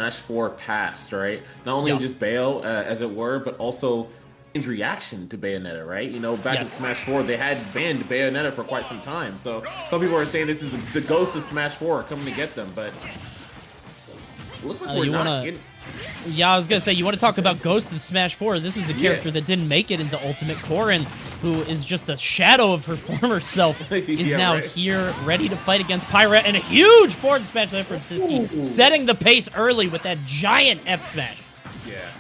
Smash 4 passed, right? Not only just Bayo, as it were, but also in reaction to Bayonetta, right? You know, back in Smash 4, they had banned Bayonetta for quite some time. So some people are saying this is the ghost of Smash 4 coming to get them, but it looks like we're not getting... Yeah, I was gonna say, you want to talk about Ghost of Smash 4? This is a character that didn't make it into Ultimate. Corrin, who is just a shadow of her former self, is now here, ready to fight against Pyra, and a huge forward smash there from Sisqui, setting the pace early with that giant F smash. Yeah.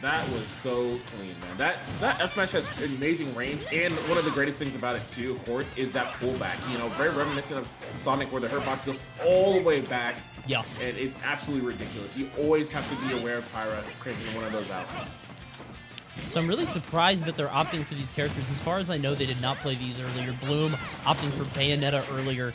That was so clean, man. That F smash has amazing range, and one of the greatest things about it too, of course, is that pullback. You know, very reminiscent of Sonic, where the hurt box goes all the way back. Yeah. And it's absolutely ridiculous. You always have to be aware of Pyra cranking one of those out. So I'm really surprised that they're opting for these characters. As far as I know, they did not play these earlier. Bloom opting for Bayonetta earlier.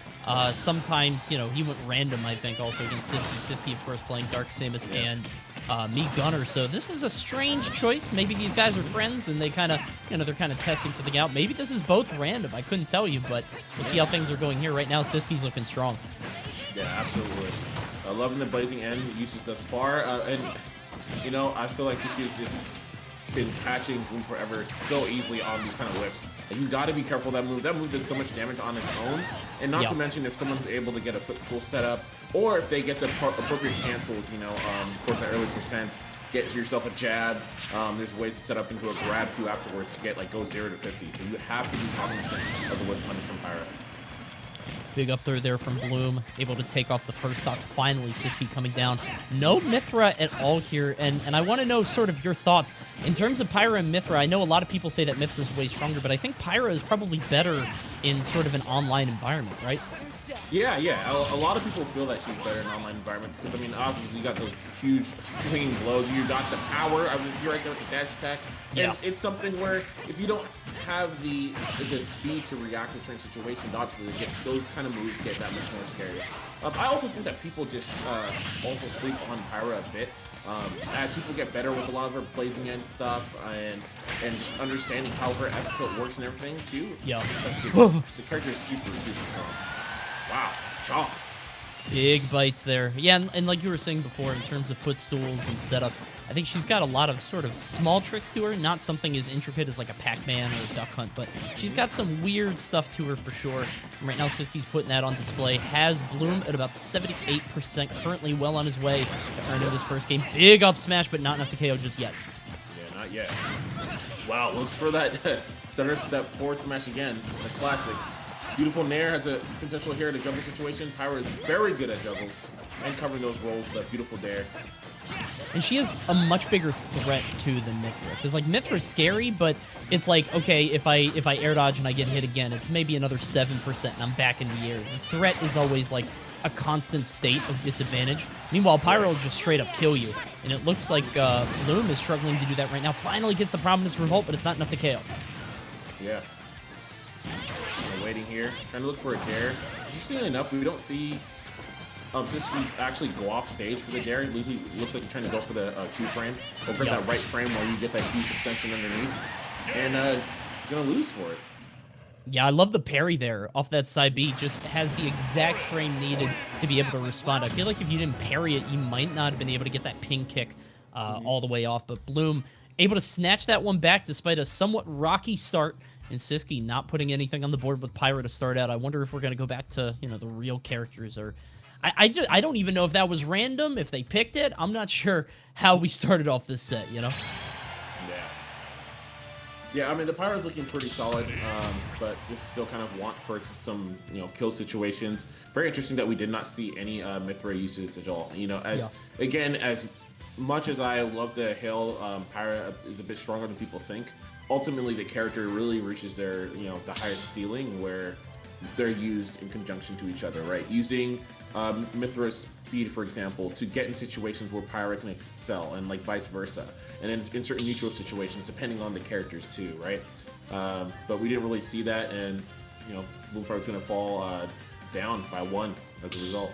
Sometimes, you know, he went random, I think, also against Sisqui. Sisqui, of course, playing Dark Samus and me Gunner. So this is a strange choice. Maybe these guys are friends and they kind of, you know, they're kind of testing something out. Maybe this is both random. I couldn't tell you, but we'll see how things are going here. Right now, Sisqi's looking strong. Yeah, absolutely. Loving the Blazing End usage thus far. And, you know, I feel like Sisqi's just been catching Bloom4Eva so easily on these kind of whiffs. And you got to be careful of that move. That move does so much damage on its own. And not to mention if someone's able to get a footstool set up, or if they get the appropriate cancels, you know, of course, the early percents, get yourself a jab. There's ways to set up into a grab too afterwards to get like go 0 to 50. So you have to be cognizant of the whip punish from Pyra. Big up throw there from Bloom, able to take off the first stock. Finally, Sisqui coming down. No Mythra at all here, and I want to know sort of your thoughts. In terms of Pyra and Mythra, I know a lot of people say that Mythra's way stronger, but I think Pyra is probably better in sort of an online environment, right? Yeah. A lot of people feel that she's better in an online environment because, I mean, obviously you got those huge swinging blows. You got the power. I was see right there with the dash attack. And it's something where if you don't have the speed to react in certain situations, obviously those kind of moves get that much more scary. I also think that people just also sleep on Pyra a bit. As people get better with a lot of her Blazing End stuff and just understanding how her F tilt works and everything too. Yeah. The character is super strong. Wow, chops. Big bites there. Yeah, and like you were saying before, in terms of footstools and setups, I think she's got a lot of sort of small tricks to her, not something as intricate as like a Pac-Man or a Duck Hunt, but she's got some weird stuff to her for sure. And right now, Sisqi's putting that on display. Has Bloom at about 78%, currently well on his way to earning this first game. Big up smash, but not enough to KO just yet. Yeah, not yet. Wow, looks for that center step forward smash again, the classic. Beautiful Nair has a potential here in a juggle situation. Pyra is very good at juggles and covering those rolls. The beautiful Nair. And she is a much bigger threat to than Mythra. Because like Mythra's scary, but it's like, okay, if I air dodge and I get hit again, it's maybe another 7% and I'm back in the air. The threat is always like a constant state of disadvantage. Meanwhile, Pyra will just straight up kill you. And it looks like Bloom is struggling to do that right now. Finally gets the Prominence Revolt, but it's not enough to KO. Yeah. Waiting here, trying to look for a dare. Interestingly enough, we don't see Sisqui actually go off stage for the dare. It usually looks like he's trying to go for the 2-frame, go for that right frame where you get that huge extension underneath, and gonna lose for it. Yeah, I love the parry there off that side B. Just has the exact frame needed to be able to respond. I feel like if you didn't parry it, you might not have been able to get that ping kick all the way off. But Bloom able to snatch that one back despite a somewhat rocky start. And Sisqui not putting anything on the board with Pyra to start out. I wonder if we're going to go back to, you know, the real characters. Or I don't even know if that was random, if they picked it. I'm not sure how we started off this set, you know? Yeah, I mean, the Pyra's looking pretty solid, but just still kind of want for some, you know, kill situations. Very interesting that we did not see any Mythra usage at all. You know, again, as much as I love to hail Pyra is a bit stronger than people think, ultimately the character really reaches their, you know, the highest ceiling where they're used in conjunction to each other, right? Using Mythra's speed, for example, to get in situations where Pyra can excel, and like vice versa, and in certain neutral situations, depending on the characters too, right? But we didn't really see that, and you know, Bloom4Eva was going to fall down by 1 as a result.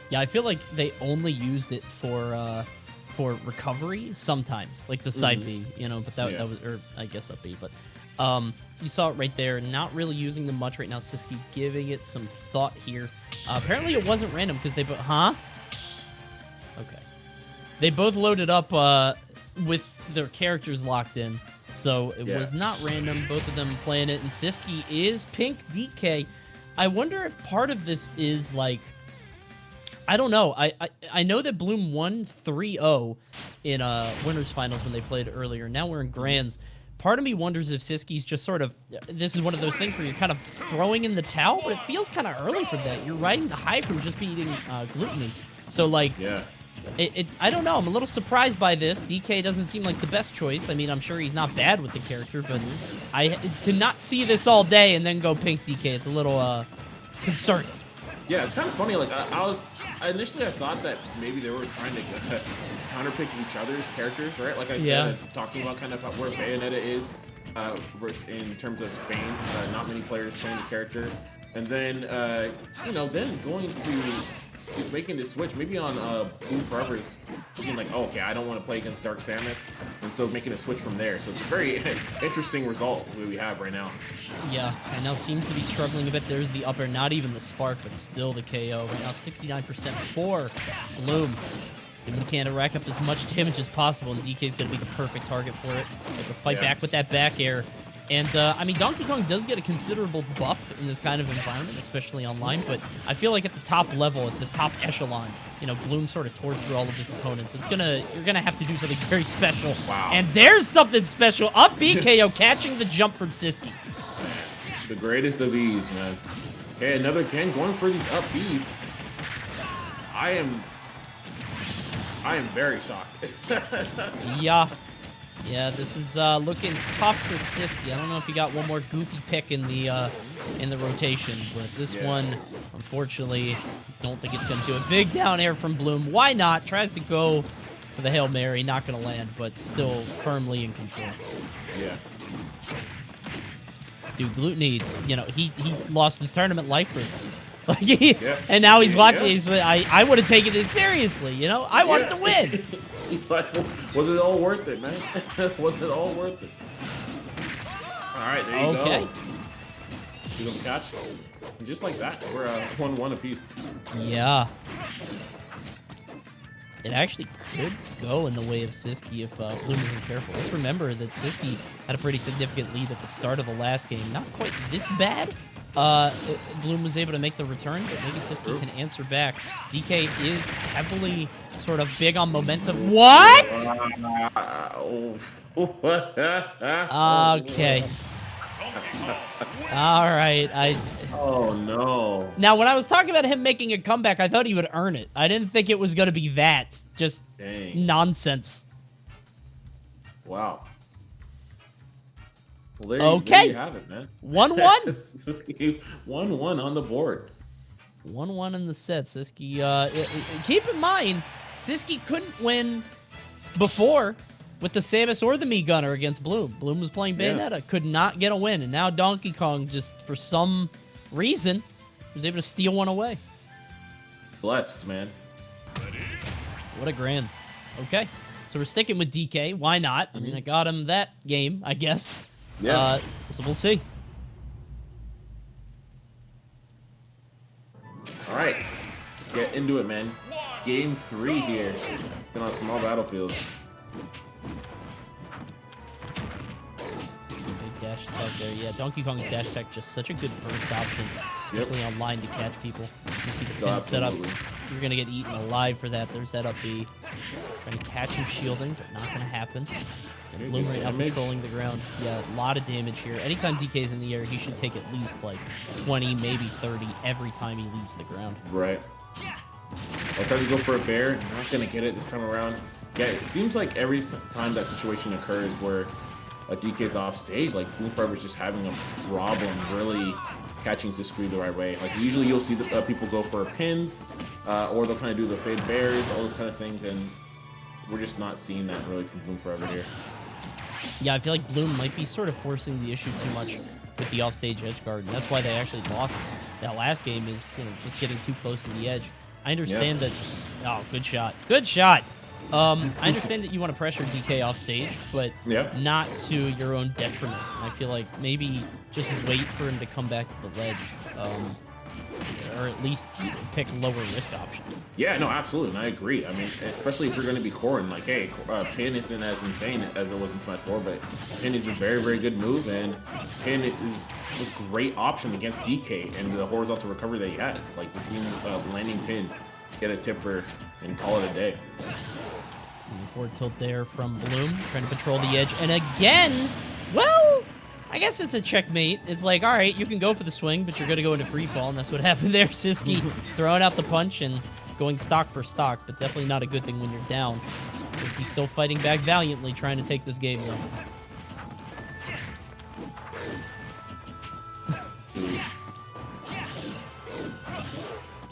Yeah, I feel like they only used it for recovery sometimes, like the side B, you know, but that was, or I guess up B, but you saw it right there, not really using them much right now. Sisqui giving it some thought here. Apparently it wasn't random because they put, Okay. They both loaded up with their characters locked in, so it was not random. Both of them playing it, and Sisqui is pink DK. I wonder if part of this is like, I don't know. I know that Bloom won 3-0 in winners finals when they played earlier. Now we're in grands. Part of me wonders if Sisqi's just sort of, this is one of those things where you're kind of throwing in the towel, but it feels kind of early for that. You're riding the high from just beating Glutamy. So like, I don't know. I'm a little surprised by this. DK doesn't seem like the best choice. I mean, I'm sure he's not bad with the character, but to not see this all day and then go pink DK, it's a little concerning. Yeah, it's kind of funny. Like initially I thought that maybe they were trying to counterpick each other's characters, right? Like I said, talking about kind of where Bayonetta is in terms of Spain. Not many players playing the character, and then then going to just making the switch, maybe on Bloom4Eva's thinking like, oh, okay, I don't want to play against Dark Samus, and so making a switch from there. So it's a very interesting result we have right now. Yeah, and now seems to be struggling a bit. There's the upper, not even the spark, but still the KO. Right now, 69% for Bloom. Doing can to rack up as much damage as possible, and DK's going to be the perfect target for it. Able to fight back with that back air. And, I mean, Donkey Kong does get a considerable buff in this kind of environment, especially online, but I feel like at the top level, at this top echelon, Bloom sort of tore through all of his opponents. You're gonna have to do something very special. Wow. And there's something special. Up B KO, catching the jump from Sisqui. The greatest of ease, man. Okay, another Ken going for these up Bs. I am very shocked. Yeah, this is looking tough for Sisqui. I don't know if he got one more goofy pick in the rotation, but this one, unfortunately, don't think it's going to do it. Big down air from Bloom. Why not? Tries to go for the Hail Mary. Not going to land, but still firmly in control. Yeah. Dude, Glutamy, he lost his tournament life for this. And now he's watching. He's like, I would have taken this seriously. I wanted to win. He's like, was it all worth it, man? Was it all worth it? All right, there you go. You gonna catch? And just like that, we're 1-1 apiece. Yeah. It actually could go in the way of Sisqui if Bloom isn't careful. Let's remember that Sisqui had a pretty significant lead at the start of the last game. Not quite this bad. Bloom was able to make the return, but maybe Sisqui can answer back. DK is heavily sort of big on momentum. What? Okay. All right. Oh, no. Now, when I was talking about him making a comeback, I thought he would earn it. I didn't think it was going to be that. Just nonsense. Wow. Well, there you have it, man. 1-1. 1-1 on the board. 1-1 in the set. Sisqui, keep in mind, Sisqui couldn't win before with the Samus or the Mii Gunner against Bloom. Bloom was playing Bayonetta, could not get a win, and now Donkey Kong, just for some reason, was able to steal one away. Blessed, man. What a grand. Okay, so we're sticking with DK. Why not? I mean, I got him that game, I guess. Yeah. So we'll see. All right, let's get into it, man. Game 3 here. Been on small battlefields. Some big dash attack there. Yeah, Donkey Kong's dash attack just such a good burst option, especially online to catch people. You can see the pin set up. You're gonna get eaten alive for that. There's that up B. Trying to catch him shielding, but not gonna happen. And Bloom right now controlling the ground. Yeah, a lot of damage here. Anytime DK's in the air, he should take at least like 20, maybe 30 every time he leaves the ground. Right. I tried to go for a bear. Not going to get it this time around. Yeah, it seems like every time that situation occurs where a DK's off stage, like Bloom4Eva's just having a problem really catching Sisqui the right way. Like usually you'll see the, people go for pins, or they'll kind of do the fade bears, all those kind of things, and we're just not seeing that really from Bloom4Eva here. Yeah, I feel like Bloom might be sort of forcing the issue too much with the offstage edge guard, and that's why they actually lost that last game, is just getting too close to the edge. I understand that. Oh, good shot. Good shot. I understand that you want to pressure DK off stage, but not to your own detriment. I feel like maybe just wait for him to come back to the ledge. or at least pick lower risk options. Yeah, no, absolutely, and I agree. I mean, especially if you're going to be Corrin, like, hey, Pin isn't as insane as it was in Smash 4, but Pin is a very, very good move, and Pin is a great option against DK and the horizontal recovery that he has. Like, just being landing Pin, get a tipper, and call it a day. See the forward tilt there from Bloom, trying to patrol the edge, and again, well, I guess it's a checkmate. It's like, all right, you can go for the swing, but you're going to go into free fall, and that's what happened there. Sisqui throwing out the punch and going stock for stock, but definitely not a good thing when you're down. Sisqui still fighting back valiantly, trying to take this game though.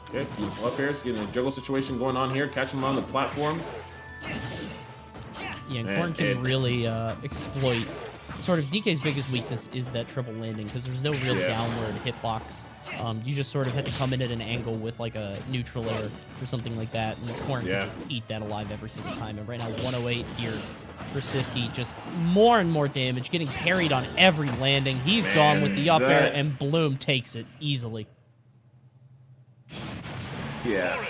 Okay, beautiful up airs, getting a juggle situation going on here, catching him on the platform. Yeah, and Corrin can really exploit. Sort of DK's biggest weakness is that triple landing because there's no real downward hitbox. You just sort of have to come in at an angle with like a neutral air or something like that, and Corrin can just eat that alive every single time. And right now, 108 here for Sisqui, just more and more damage, getting parried on every landing. He's gone with the up air, and Bloom takes it easily. Yeah.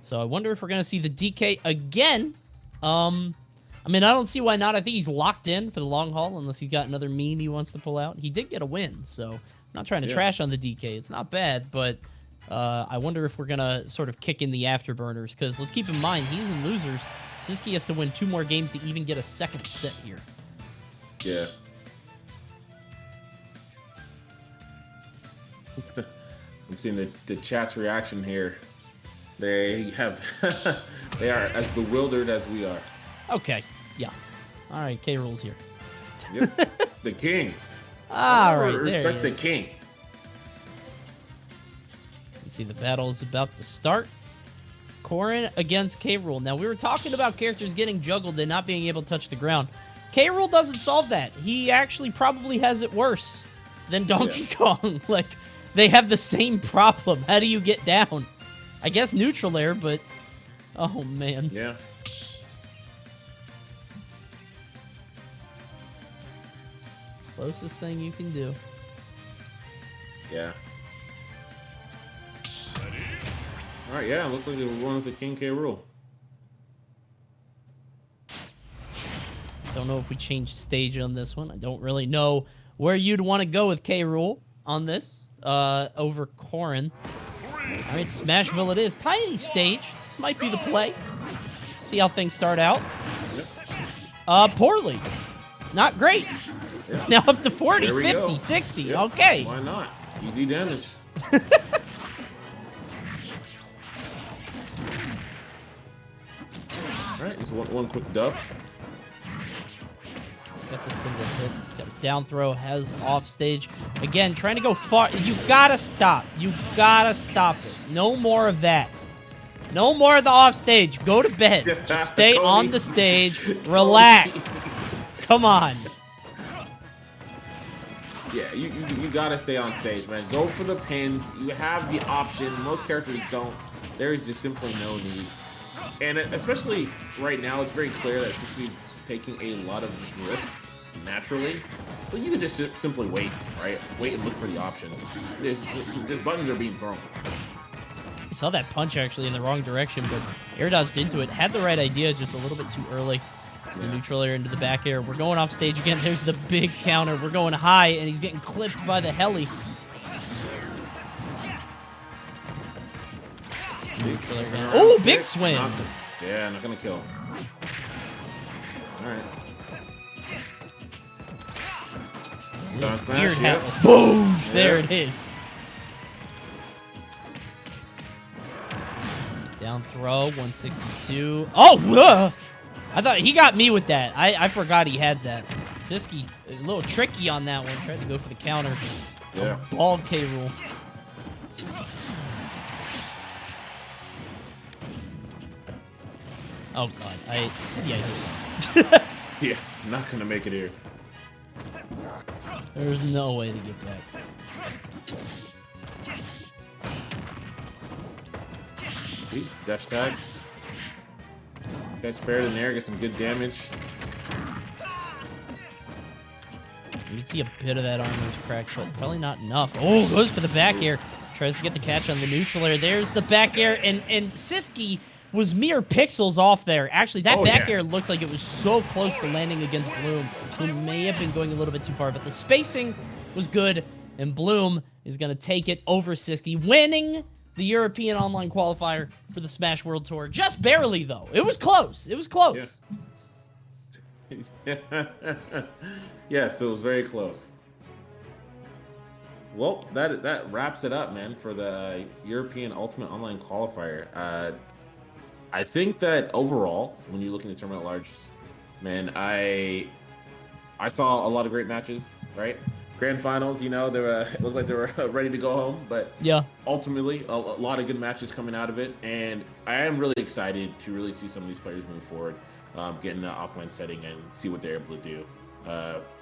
So I wonder if we're going to see the DK again. I mean, I don't see why not. I think he's locked in for the long haul unless he's got another meme he wants to pull out. He did get a win, so I'm not trying to trash on the DK. It's not bad, but I wonder if we're going to sort of kick in the afterburners because let's keep in mind, he's in losers. Sisqui has to win 2 more games to even get a second set here. Yeah. I'm seeing the chat's reaction here. They have, they are as bewildered as we are. Okay, yeah. All right, K-Rool's here. Yep. The king. All right, respect the king. You can see the battle is about to start. Corrin against K-Rool. Now, we were talking about characters getting juggled and not being able to touch the ground. K-Rool doesn't solve that. He actually probably has it worse than Donkey Kong. Like, they have the same problem. How do you get down? I guess neutral air, but oh man. Yeah. Closest thing you can do. Yeah. All right, yeah, looks like we're going with the King K. Rool. Don't know if we changed stage on this one. I don't really know where you'd want to go with K. Rool on this over Corrin. All right, Smashville it is. Tiny stage. This might be the play. See how things start out. Poorly. Not great. Yeah. Now up to 40, 50, go. 60. Yep. Okay. Why not? Easy damage. All right, just one quick duff. Got the single hit. Got a down throw. Has off stage. Again, trying to go far. You gotta stop. You gotta stop it. No more of that. No more of the off stage. Go to bed. Just stay on the stage. Relax. Come on. Yeah, you gotta stay on stage, man. Go for the pins. You have the option. Most characters don't. There is just simply no need. And especially right now, it's very clear that Sisqui taking a lot of this risk naturally. But you can just simply wait, right? Wait and look for the option. There's buttons are being thrown. We saw that punch actually in the wrong direction, but air dodged into it. Had the right idea, just a little bit too early. It's the neutral air into the back air. We're going off stage again. There's the big counter. We're going high, and he's getting clipped by the heli. Oh, big swing. Yeah, not gonna kill. All right. Weird hatless. Boom! There it is. Down throw, 162. Oh, I thought he got me with that. I forgot he had that. Sisqui, a little tricky on that one. Tried to go for the counter. Yeah. Ball K. Rool. Oh god, yeah. Yeah, not gonna make it here. There's no way to get back. Dash tag. Catch fair in there, get some good damage. You can see a bit of that armor's cracked, but probably not enough. Oh, goes for the back air. Tries to get the catch on the neutral air. There's the back air, and Sisqui was mere pixels off there. Actually, that back air looked like it was so close to landing against Bloom, who may have been going a little bit too far, but the spacing was good, and Bloom is going to take it over Sisqui, winning the European Online Qualifier for the Smash World Tour. Just barely, though. It was close. It was close. Yeah. Yes, it was very close. Well, that wraps it up, man, for the European Ultimate Online Qualifier. I think that overall, when you look in the tournament at large, man, I saw a lot of great matches, right? Grand finals, you know, they were looked like they were ready to go home, but yeah, ultimately a lot of good matches coming out of it, and I am really excited to really see some of these players move forward, get in the offline setting and see what they're able to do.